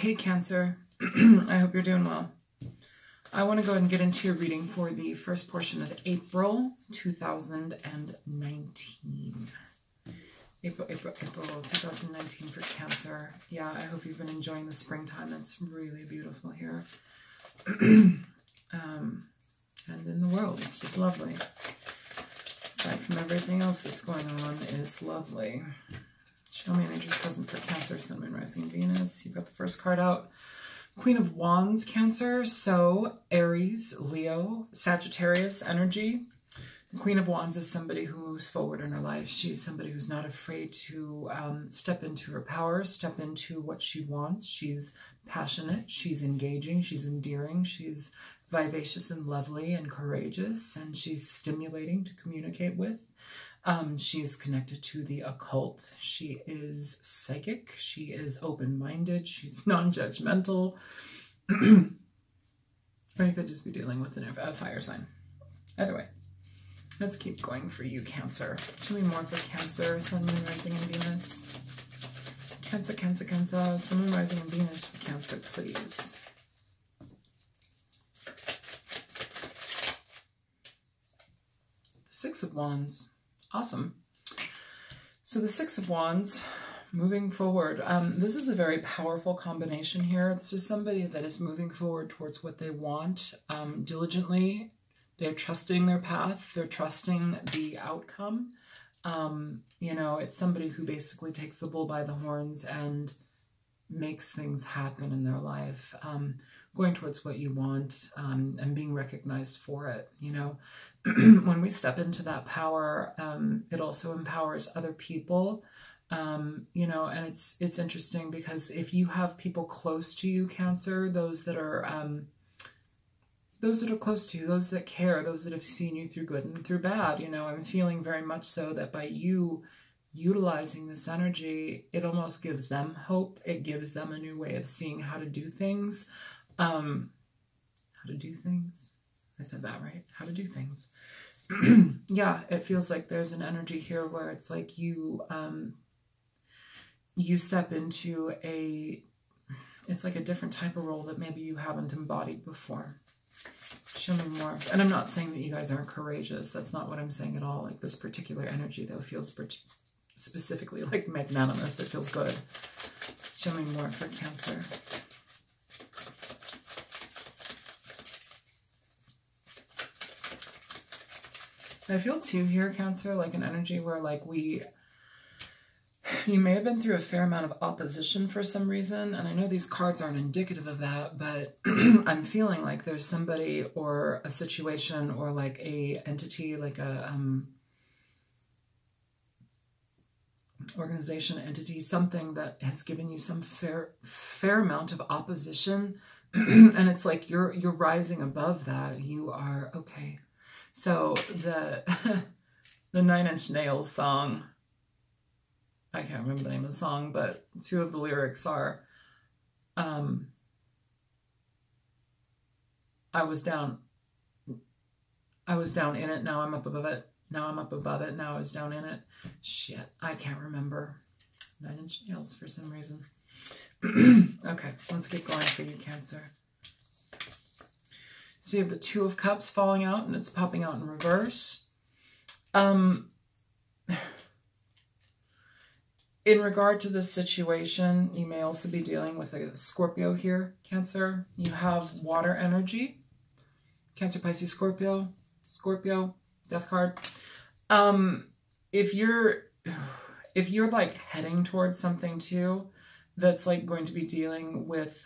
Hey, Cancer. I hope you're doing well. I want to go ahead and get into your reading for the first portion of April 2019. April 2019 for Cancer. Yeah, I hope you've been enjoying the springtime. It's really beautiful here. And in the world, it's just lovely. Aside from everything else that's going on, it's lovely. Show me energies present for Cancer, Sun, Moon, Rising, and Venus. You've got the first card out. Queen of Wands, Cancer. So, Aries, Leo, Sagittarius energy. The Queen of Wands is somebody who moves forward in her life. She's somebody who's not afraid to step into her power, step into what she wants. She's passionate, she's engaging, she's endearing, she's vivacious and lovely and courageous, and she's stimulating to communicate with. She's connected to the occult. She is psychic. She is open-minded. She's non-judgmental. Or you could just be dealing with a fire sign. Either way. Let's keep going for you, Cancer. Show me more for Cancer, Sun, Moon, Rising, and Venus. Cancer, Cancer, Cancer. Sun, Moon, Rising, and Venus for Cancer, please. The Six of Wands. Awesome. So the Six of Wands, moving forward. This is a very powerful combination here. This is somebody that is moving forward towards what they want diligently. They're trusting their path. They're trusting the outcome. You know, it's somebody who basically takes the bull by the horns and makes things happen in their life, going towards what you want, and being recognized for it. You know, when we step into that power, it also empowers other people. You know, and it's interesting because if you have people close to you, Cancer, those that are close to you, those that care, those that have seen you through good and through bad, you know, I'm feeling very much so that by you utilizing this energy, it almost gives them hope. It gives them a new way of seeing how to do things. How to do things. I said that right. How to do things. Yeah, it feels like there's an energy here where it's like you step into it's like a different type of role that maybe you haven't embodied before. Show me more. And I'm not saying that you guys aren't courageous. That's not what I'm saying at all. Like this particular energy, though, feels specifically like magnanimous. It feels good. Show me more for Cancer. I feel too here, Cancer, like an energy where like you may have been through a fair amount of opposition for some reason, and I know these cards aren't indicative of that, but I'm feeling like there's somebody or a situation or like a entity, like a organization, entity, something that has given you some fair amount of opposition, and it's like you're rising above that. You are okay. So the Nine Inch Nails song, I can't remember the name of the song, but two of the lyrics are, I was down in it, now I'm up above it. Now I'm up above it, now I was down in it. Shit, I can't remember. Nine Inch Nails for some reason. Okay, let's get going for you, Cancer. So you have the Two of Cups falling out, and it's popping out in reverse. In regard to this situation, you may also be dealing with a Scorpio here, Cancer. You have water energy. Cancer, Pisces, Scorpio, death card. If you're like heading towards something too, that's like going to be dealing with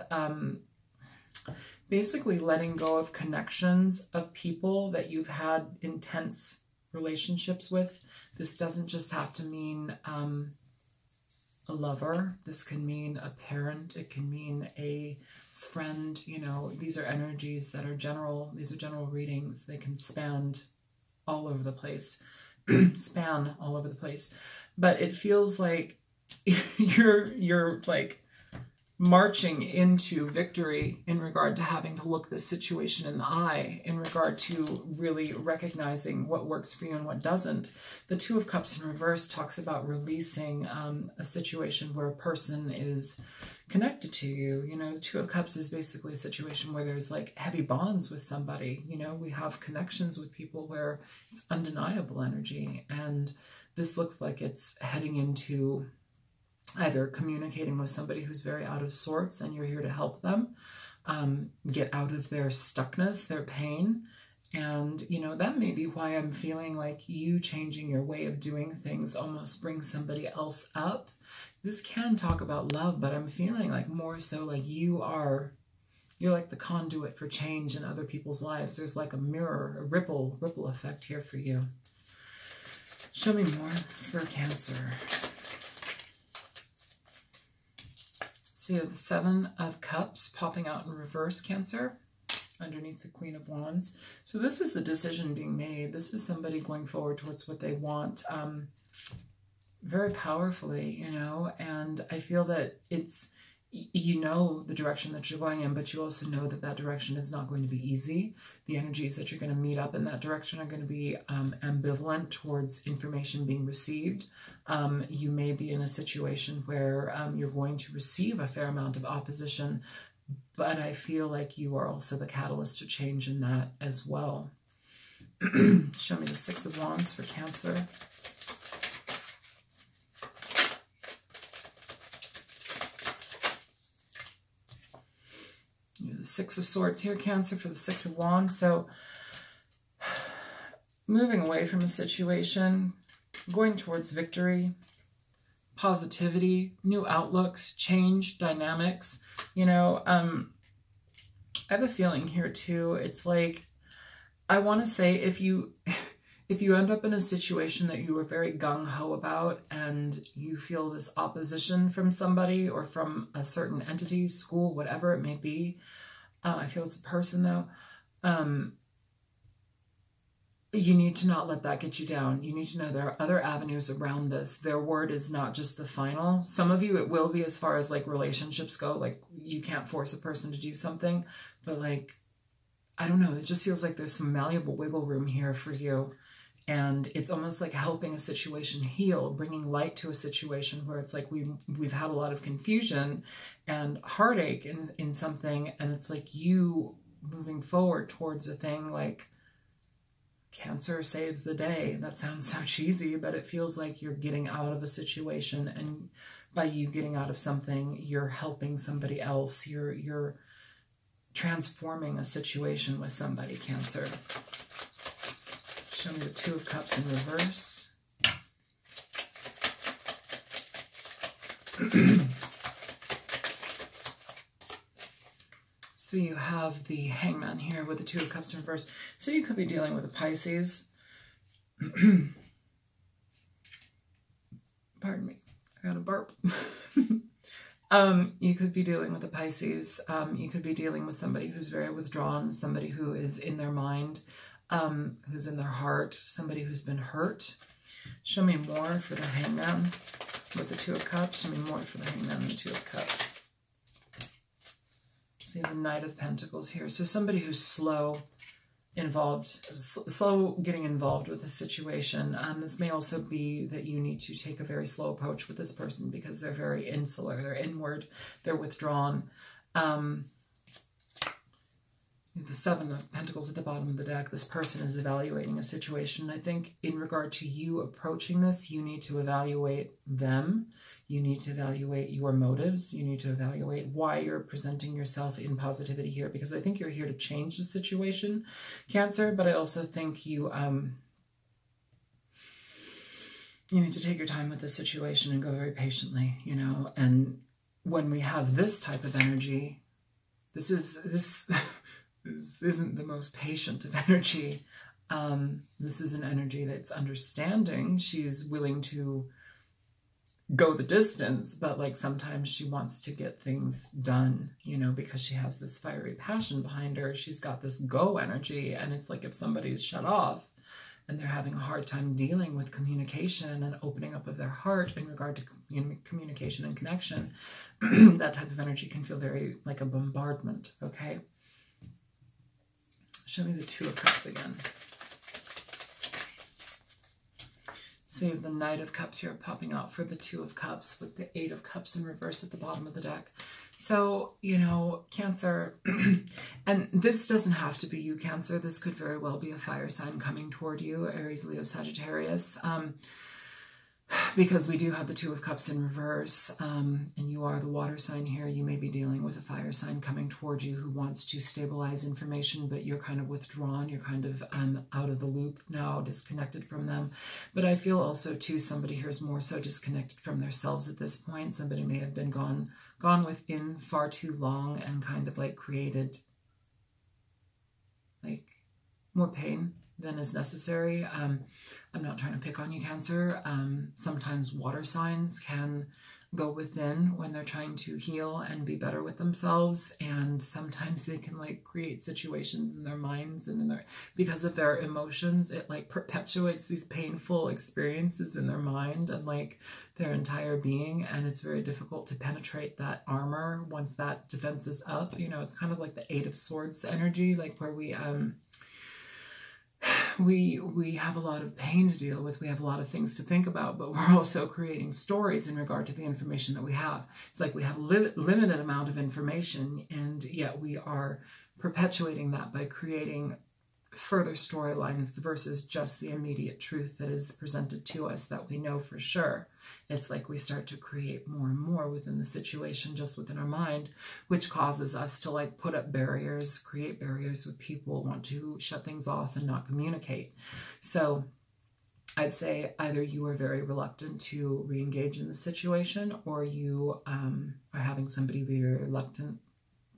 basically letting go of connections of people that you've had intense relationships with. This doesn't just have to mean a lover. This can mean a parent. It can mean a friend. You know, these are energies that are general. These are general readings. They can span all over the place. But it feels like you're like marching into victory in regard to having to look this situation in the eye, in regard to really recognizing what works for you and what doesn't. The Two of Cups in reverse talks about releasing a situation where a person is connected to you. You know, the Two of Cups is basically a situation where there's like heavy bonds with somebody. You know, we have connections with people where it's undeniable energy, and this looks like it's heading into either communicating with somebody who's very out of sorts and you're here to help them get out of their stuckness, their pain. And, you know, that may be why I'm feeling like you changing your way of doing things almost brings somebody else up. This can talk about love, but I'm feeling like more so like you're like the conduit for change in other people's lives. There's like a mirror, a ripple effect here for you. Show me more for Cancer. So you have the Seven of Cups popping out in reverse, Cancer, underneath the Queen of Wands. So this is a decision being made. This is somebody going forward towards what they want very powerfully, you know, and I feel that it's, you know, the direction that you're going in, but you also know that that direction is not going to be easy. The energies that you're going to meet up in that direction are going to be ambivalent towards information being received. You may be in a situation where you're going to receive a fair amount of opposition, but I feel like you are also the catalyst to change in that as well. Show me the Six of Wands for Cancer. The Six of Swords here, Cancer, for the Six of Wands. So moving away from a situation, going towards victory, positivity, new outlooks, change, dynamics. You know, I have a feeling here too. It's like, I want to say if you end up in a situation that you were very gung-ho about and you feel this opposition from somebody or from a certain entity, school, whatever it may be, I feel it's a person though, you need to not let that get you down. You need to know there are other avenues around this. Their word is not just the final. Some of you, it will be as far as like relationships go. Like you can't force a person to do something, but like, I don't know. It just feels like there's some malleable wiggle room here for you. And it's almost like helping a situation heal, bringing light to a situation where it's like we've had a lot of confusion and heartache in something. And it's like you moving forward towards a thing like Cancer saves the day. That sounds so cheesy, but it feels like you're getting out of a situation. And by you getting out of something, you're helping somebody else. You're transforming a situation with somebody, Cancer. Show me the Two of Cups in reverse. So you have the Hangman here with the Two of Cups in reverse. So you could be dealing with a Pisces. Pardon me, I got a burp. You could be dealing with a Pisces. You could be dealing with somebody who's very withdrawn, somebody who is in their mind, who's in their heart, somebody who's been hurt. Show me more for the Hangman with the Two of Cups. Show me more for the Hangman and the Two of Cups. See the Knight of Pentacles here. So somebody who's slow getting involved with a situation. This may also be that you need to take a very slow approach with this person because they're very insular, they're inward, they're withdrawn. The Seven of Pentacles at the bottom of the deck, this person is evaluating a situation. I think in regard to you approaching this, you need to evaluate them. You need to evaluate your motives. You need to evaluate why you're presenting yourself in positivity here, because I think you're here to change the situation, Cancer, but I also think you need to take your time with this situation and go very patiently, you know, and when we have this type of energy, this isn't the most patient of energy. This is an energy that's understanding. She's willing to go the distance, but like sometimes she wants to get things done, you know, because she has this fiery passion behind her. She's got this go energy, and it's like if somebody's shut off, and they're having a hard time dealing with communication and opening up of their heart in regard to communication and connection, that type of energy can feel very like a bombardment, okay? Show me the Two of Cups again. So you have the Knight of Cups here popping out for the Two of Cups with the Eight of Cups in reverse at the bottom of the deck. So, you know, Cancer, and this doesn't have to be you, Cancer. This could very well be a fire sign coming toward you, Aries, Leo, Sagittarius. Because we do have the Two of Cups in reverse, and you are the water sign here, you may be dealing with a fire sign coming toward you who wants to stabilize information, but you're kind of withdrawn, you're kind of out of the loop now, disconnected from them. But I feel also, too, somebody here is more so disconnected from themselves at this point. Somebody may have been gone within far too long and kind of like created like more pain than is necessary. I'm not trying to pick on you, Cancer. Sometimes water signs can go within when they're trying to heal and be better with themselves, and sometimes they can like create situations in their minds and in their, because of their emotions, it like perpetuates these painful experiences in their mind and like their entire being, and it's very difficult to penetrate that armor once that defense is up. You know, it's kind of like the Eight of Swords energy, like where we have a lot of pain to deal with. We have a lot of things to think about, but we're also creating stories in regard to the information that we have. It's like we have a limited amount of information, and yet we are perpetuating that by creating further storylines versus just the immediate truth that is presented to us that we know for sure. It's like we start to create more and more within the situation, just within our mind, which causes us to like put up barriers, create barriers with people, want to shut things off and not communicate. So I'd say either you are very reluctant to re-engage in the situation, or you are having somebody be very reluctant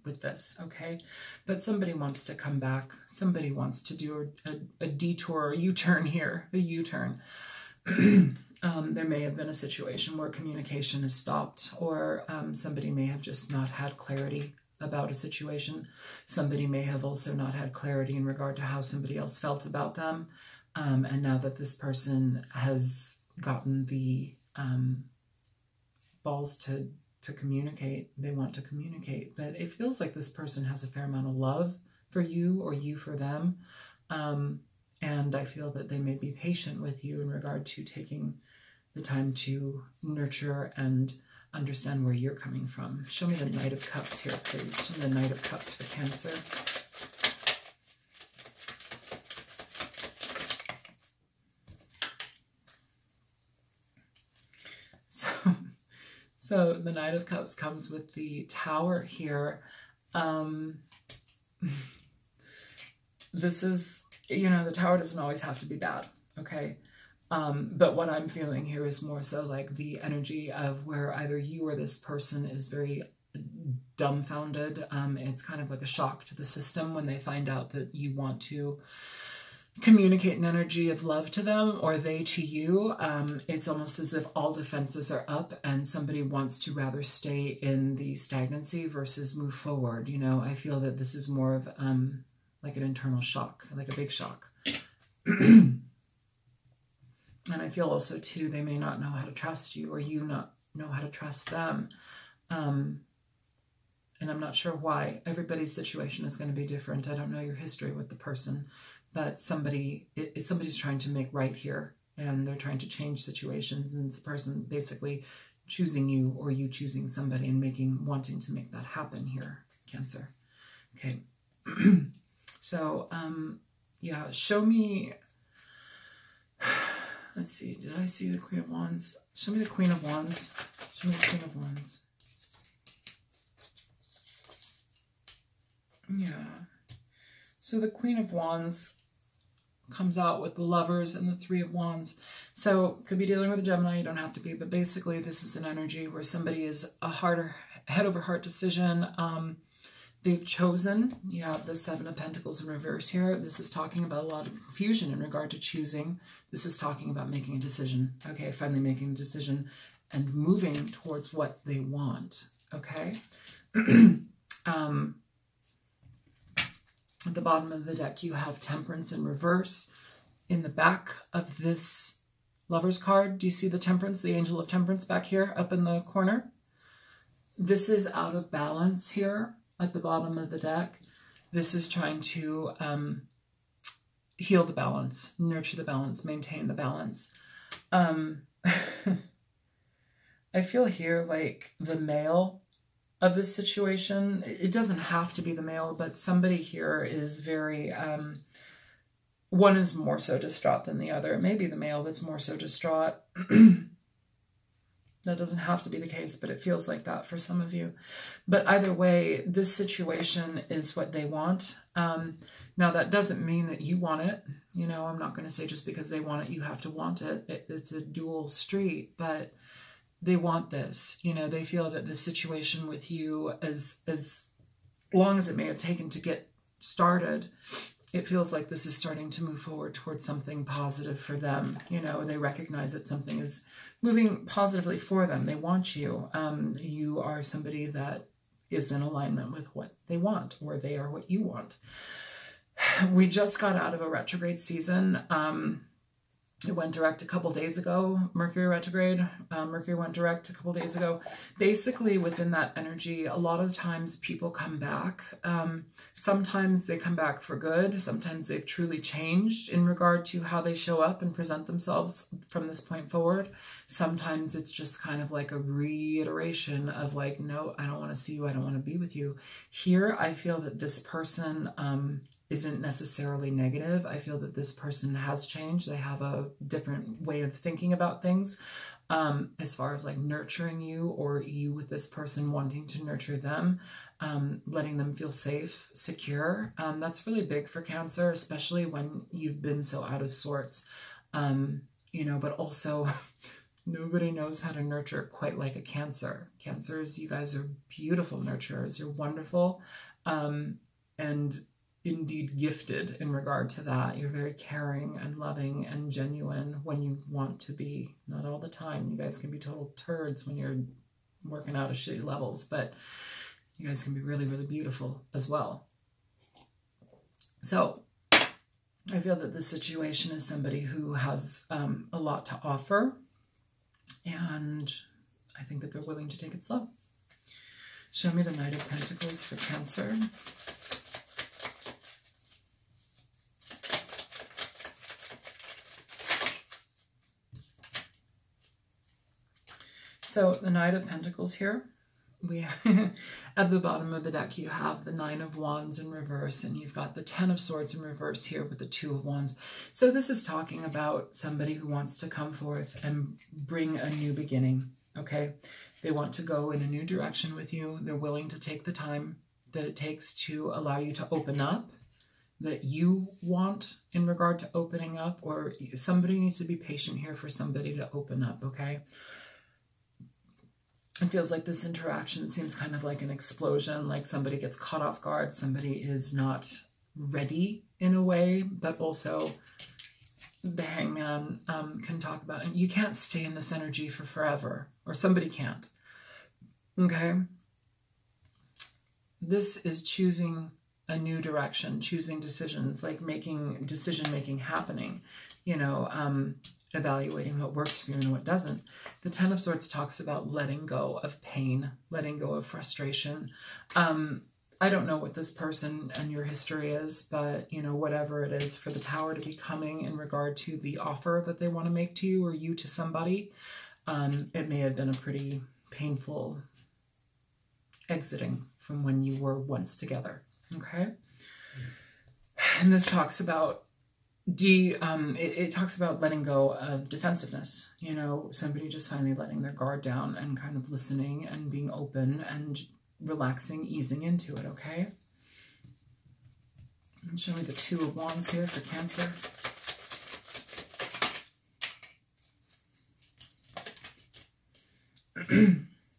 with this, okay? But somebody wants to come back. Somebody wants to do a detour, a U-turn here, a U-turn. There may have been a situation where communication is stopped, or somebody may have just not had clarity about a situation. Somebody may have also not had clarity in regard to how somebody else felt about them. And now that this person has gotten the balls to communicate, they want to communicate. But it feels like this person has a fair amount of love for you, or you for them. And I feel that they may be patient with you in regard to taking the time to nurture and understand where you're coming from. Show me the Knight of Cups here, please. Show me the Knight of Cups for Cancer. So the Knight of Cups comes with the Tower here. This is, you know, the Tower doesn't always have to be bad, okay? But what I'm feeling here is more so like the energy of where either you or this person is very dumbfounded. It's kind of like a shock to the system when they find out that you want to communicate an energy of love to them, or they to you. It's almost as if all defenses are up and somebody wants to rather stay in the stagnancy versus move forward. You know, I feel that this is more of like an internal shock, like a big shock. And I feel also too, they may not know how to trust you, or you not know how to trust them. And I'm not sure why. Everybody's situation is going to be different. I don't know your history with the person, but somebody's trying to make right here, and they're trying to change situations, and this person basically choosing you, or you choosing somebody, and wanting to make that happen here, Cancer. Okay. So, yeah, show me, let's see, did I see the Queen of Wands? Show me the Queen of Wands. Show me the Queen of Wands. Yeah. So the Queen of Wands comes out with the Lovers and the Three of Wands. So could be dealing with a Gemini, you don't have to be, but basically this is an energy where somebody is a harder head over heart decision. They've chosen. You have the Seven of Pentacles in reverse here. This is talking about a lot of confusion in regard to choosing. This is talking about making a decision. Okay, finally making a decision and moving towards what they want. Okay. At the bottom of the deck, you have Temperance in reverse. in the back of this Lover's card, do you see the Temperance, the Angel of Temperance back here up in the corner? This is out of balance here at the bottom of the deck. This is trying to heal the balance, nurture the balance, maintain the balance. I feel here like the male of this situation, it doesn't have to be the male, but somebody here is very, one is more so distraught than the other. It may be the male that's more so distraught. That doesn't have to be the case, but it feels like that for some of you. But either way, this situation is what they want. Now, that doesn't mean that you want it. You know, I'm not going to say just because they want it, you have to want it. It's a dual street, but they want this. You know, they feel that the situation with you, as long as it may have taken to get started, it feels like this is starting to move forward towards something positive for them. You know, they recognize that something is moving positively for them. They want you. You are somebody that is in alignment with what they want, or they are what you want. We just got out of a retrograde season. It went direct a couple days ago. Mercury retrograde. Mercury went direct a couple days ago. Basically, within that energy, a lot of times people come back. Sometimes they come back for good. Sometimes they've truly changed in regard to how they show up and present themselves from this point forward. Sometimes it's just kind of like a reiteration of like, no, I don't want to see you. I don't want to be with you. Here, I feel that this person isn't necessarily negative. I feel that this person has changed. They have a different way of thinking about things, as far as like nurturing you, or you with this person wanting to nurture them, letting them feel safe, secure. That's really big for Cancer, especially when you've been so out of sorts, you know, but also nobody knows how to nurture quite like a Cancer. Cancers, you guys are beautiful nurturers. You're wonderful. And indeed gifted in regard to that. You're very caring and loving and genuine when you want to be. Not all the time. You guys can be total turds when you're working out at shitty levels, but you guys can be really, really beautiful as well. So I feel that this situation is somebody who has a lot to offer, and I think that they're willing to take it slow. Show me the Knight of Pentacles for Cancer. So the Knight of Pentacles here, we at the bottom of the deck, you have the Nine of Wands in reverse, and you've got the Ten of Swords in reverse here with the Two of Wands. So this is talking about somebody who wants to come forth and bring a new beginning, okay? They want to go in a new direction with you. They're willing to take the time that it takes to allow you to open up, that you want in regard to opening up, or somebody needs to be patient here for somebody to open up, okay? It feels like this interaction seems kind of like an explosion, like somebody gets caught off guard, somebody is not ready in a way, but also the Hangman can talk about, and you can't stay in this energy for forever, or somebody can't, okay? This is choosing a new direction, choosing decisions, like making decision-making happening, you know, evaluating what works for you and what doesn't. The Ten of Swords talks about letting go of pain, letting go of frustration. I don't know what this person and your history is, but, you know, whatever it is, for the Tower to be coming in regard to the offer that they want to make to you, or you to somebody, it may have been a pretty painful exiting from when you were once together, okay? And this talks about it talks about letting go of defensiveness, you know, somebody just finally letting their guard down and kind of listening and being open and relaxing, easing into it, okay? And show me the Two of Wands here for Cancer.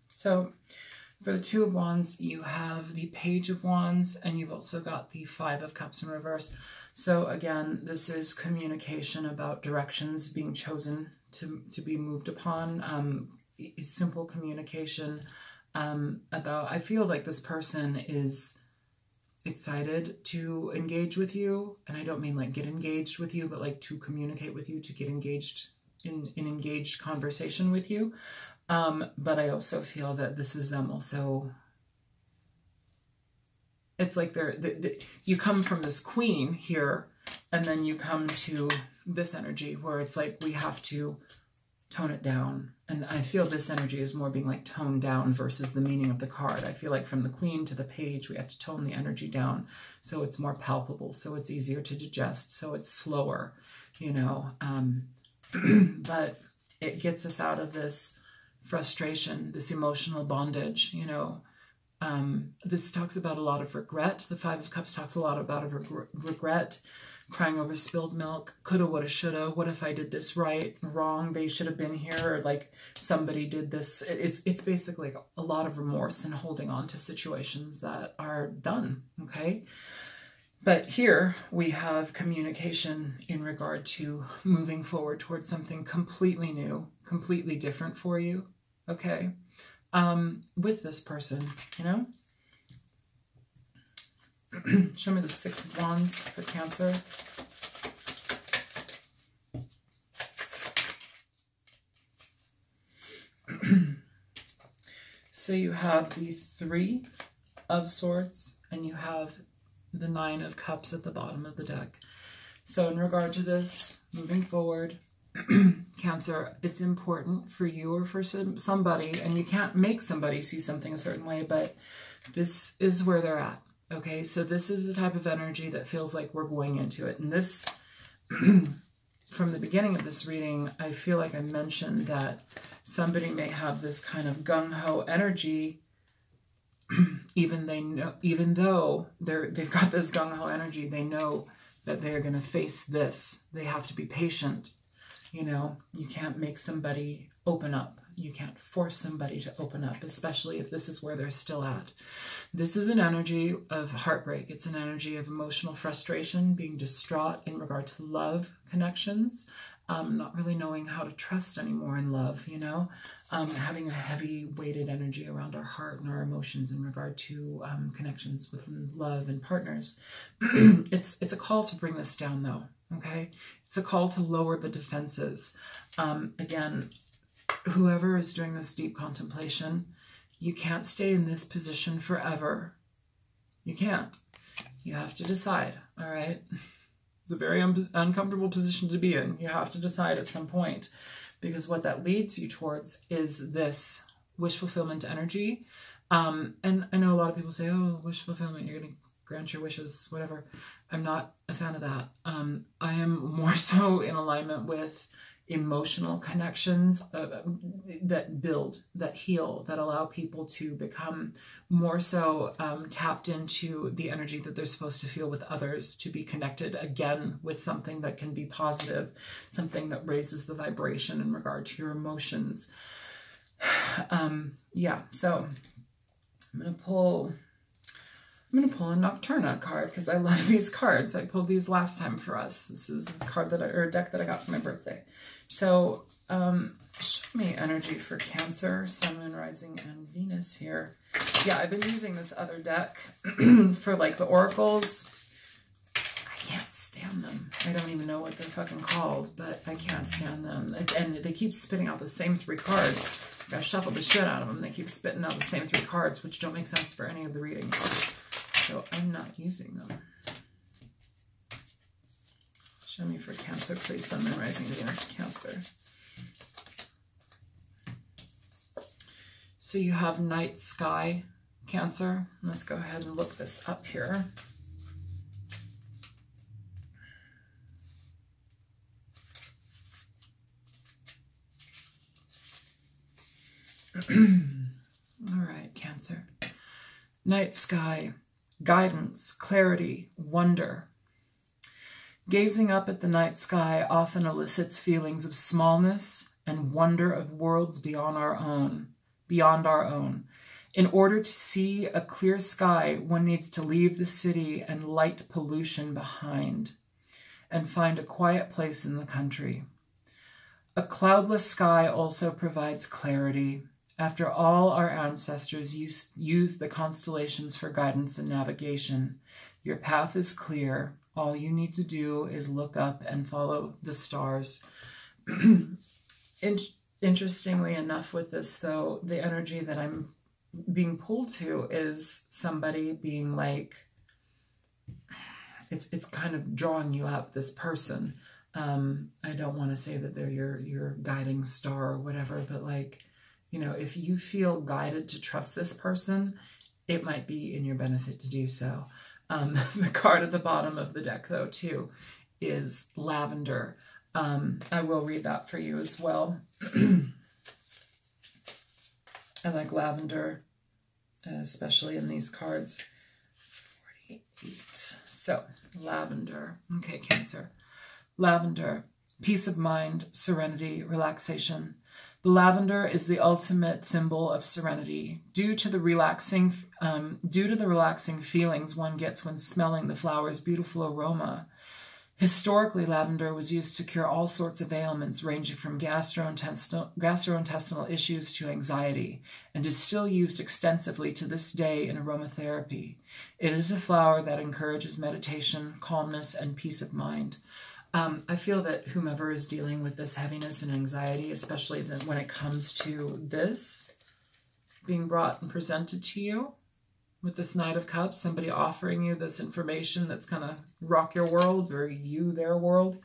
So for the Two of Wands, you have the Page of Wands, and you've also got the Five of Cups in reverse. So again, this is communication about directions being chosen to be moved upon. Simple communication about, I feel like this person is excited to engage with you. And I don't mean like get engaged with you, but like to communicate with you, to get engaged in engaged conversation with you. But I also feel that this is them also. It's like you come from this queen here, and then you come to this energy where it's like we have to tone it down. And I feel this energy is more being like toned down versus the meaning of the card. I feel like from the queen to the page, we have to tone the energy down so it's more palpable, so it's easier to digest, so it's slower, you know. But it gets us out of this frustration, this emotional bondage, you know. This talks about a lot of regret. The Five of Cups talks a lot about regret, crying over spilled milk, coulda, woulda, shoulda, what if I did this right, wrong, they should have been here, or like somebody did this. It's basically a lot of remorse and holding on to situations that are done, okay? But here we have communication in regard to moving forward towards something completely new, completely different for you, okay? With this person, you know? Show me the Six of Wands for Cancer. So you have the Three of Swords and you have the Nine of Cups at the bottom of the deck. So in regard to this, moving forward, Cancer, it's important for you or for somebody, and you can't make somebody see something a certain way, but this is where they're at. Okay, so this is the type of energy that feels like we're going into it. And this, from the beginning of this reading, I feel like I mentioned that somebody may have this kind of gung-ho energy, even though they've got this gung-ho energy, they know that they're going to face this. They have to be patient. You know, you can't make somebody open up. You can't force somebody to open up, especially if this is where they're still at. This is an energy of heartbreak. It's an energy of emotional frustration, being distraught in regard to love connections, not really knowing how to trust anymore in love, you know, having a heavy weighted energy around our heart and our emotions in regard to connections with love and partners. It's a call to bring this down though, okay? It's a call to lower the defenses. Again, whoever is doing this deep contemplation, you can't stay in this position forever. You can't. You have to decide, all right? It's a very uncomfortable position to be in. You have to decide at some point, because what that leads you towards is this wish fulfillment energy. And I know a lot of people say, oh, wish fulfillment, you're going to grant your wishes, whatever. I'm not a fan of that. I am more so in alignment with emotional connections that build, that heal, that allow people to become more so tapped into the energy that they're supposed to feel with others, to be connected again with something that can be positive, something that raises the vibration in regard to your emotions. Yeah, so I'm going to pull a Nocturna card because I love these cards. I pulled these last time for us. This is a card a deck that I got for my birthday. So, show me energy for Cancer, Sun, Moon, Rising, and Venus here. Yeah, I've been using this other deck for like the oracles. I can't stand them. I don't even know what they're fucking called, but I can't stand them. And they keep spitting out the same 3 cards. I gotta shuffle the shit out of them. They keep spitting out the same 3 cards, which don't make sense for any of the readings. So I'm not using them. Show me for Cancer, please. Sun, Moon, Rising, Venus, Cancer. So you have night sky, Cancer. Let's go ahead and look this up here. All right, Cancer. Night sky, guidance, clarity, wonder. Gazing up at the night sky often elicits feelings of smallness and wonder of worlds beyond our own. In order to see a clear sky, one needs to leave the city and light pollution behind and find a quiet place in the country. A cloudless sky also provides clarity, After all, our ancestors used the constellations for guidance and navigation. Your path is clear. All you need to do is look up and follow the stars. Interestingly enough with this, though, the energy that I'm being pulled to is somebody being like, it's kind of drawing you up, this person. I don't want to say that they're your guiding star or whatever, but like, you know, if you feel guided to trust this person, it might be in your benefit to do so. The card at the bottom of the deck, though, too, is lavender. I will read that for you as well. I like lavender, especially in these cards. 48. So, lavender. Okay, Cancer. Lavender. Peace of mind, serenity, relaxation. The lavender is the ultimate symbol of serenity. Due to the relaxing feelings one gets when smelling the flower's beautiful aroma. Historically, lavender was used to cure all sorts of ailments ranging from gastrointestinal issues to anxiety, and is still used extensively to this day in aromatherapy. It is a flower that encourages meditation, calmness, and peace of mind. I feel that whomever is dealing with this heaviness and anxiety, especially when it comes to this being brought and presented to you, with this Knight of Cups, somebody offering you this information that's going to rock your world or you their world,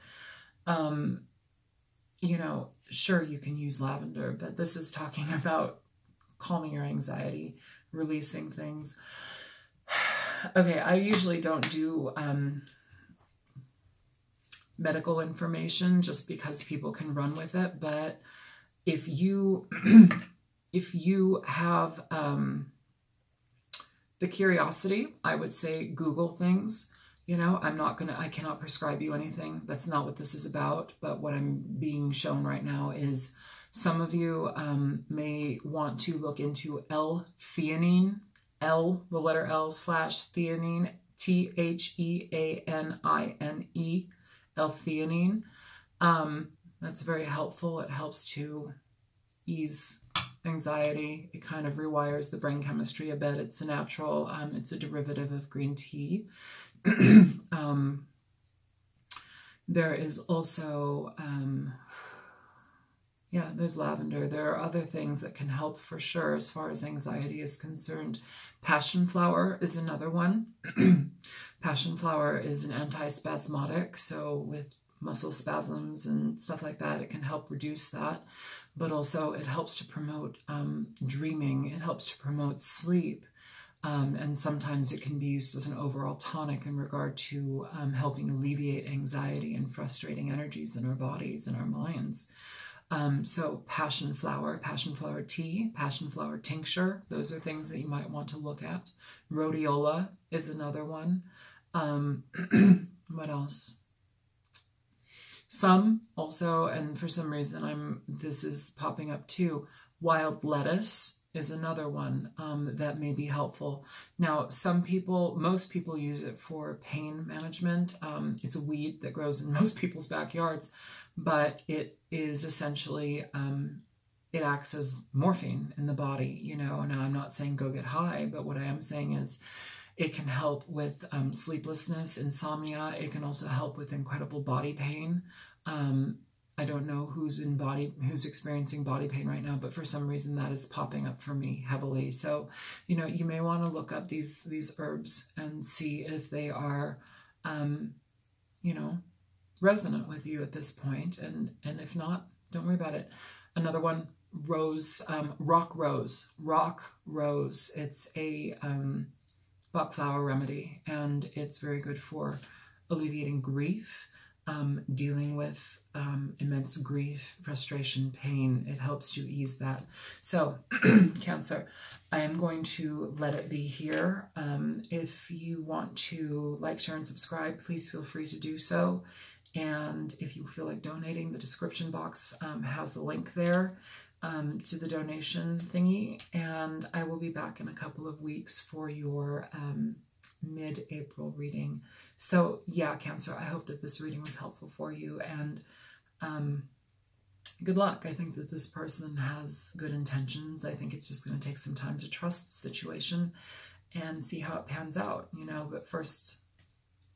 you know, sure, you can use lavender, but this is talking about calming your anxiety, releasing things. Okay, I usually don't do medical information just because people can run with it, but if you if you have the curiosity, I would say Google things. You know, I cannot prescribe you anything. That's not what this is about. But what I'm being shown right now is some of you may want to look into L-theanine, the letter L / theanine, Theanine, L-theanine. That's very helpful. It helps to ease anxiety. It kind of rewires the brain chemistry a bit. It's a natural, it's a derivative of green tea. There is also, yeah, there's lavender. There are other things that can help for sure as far as anxiety is concerned. Passion flower is another one. Passion flower is an antispasmodic, so with muscle spasms and stuff like that, it can help reduce that. But also it helps to promote dreaming. It helps to promote sleep. And sometimes it can be used as an overall tonic in regard to helping alleviate anxiety and frustrating energies in our bodies and our minds. So passion flower tea, passion flower tincture, those are things that you might want to look at. Rhodiola is another one. What else? Some also, and for some reason this is popping up too, wild lettuce is another one that may be helpful. Now, most people use it for pain management. It's a weed that grows in most people's backyards, but it is essentially, it acts as morphine in the body, you know. Now, I'm not saying go get high, but what I am saying is it can help with sleeplessness, insomnia. It can also help with incredible body pain. I don't know who's experiencing body pain right now, but for some reason that is popping up for me heavily. So, you know, you may want to look up these herbs and see if they are, you know, resonant with you at this point. And if not, don't worry about it. Another one, rose, rock rose. It's a Bach flower remedy, and it's very good for alleviating grief, dealing with immense grief, frustration, pain. It helps to ease that. So, Cancer, I am going to let it be here. If you want to like, share, and subscribe, please feel free to do so. And if you feel like donating, the description box has the link there to the donation thingy. And I will be back in a couple of weeks for your mid-April reading. So yeah, Cancer, I hope that this reading was helpful for you. And good luck. I think that this person has good intentions. I think it's just going to take some time to trust the situation and see how it pans out, you know. But first,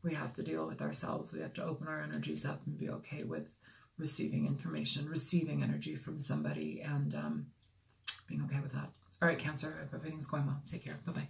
we have to deal with ourselves. We have to open our energies up and be okay with receiving information, receiving energy from somebody, and being okay with that. All right, Cancer, I hope everything's going well. Take care. Bye-bye.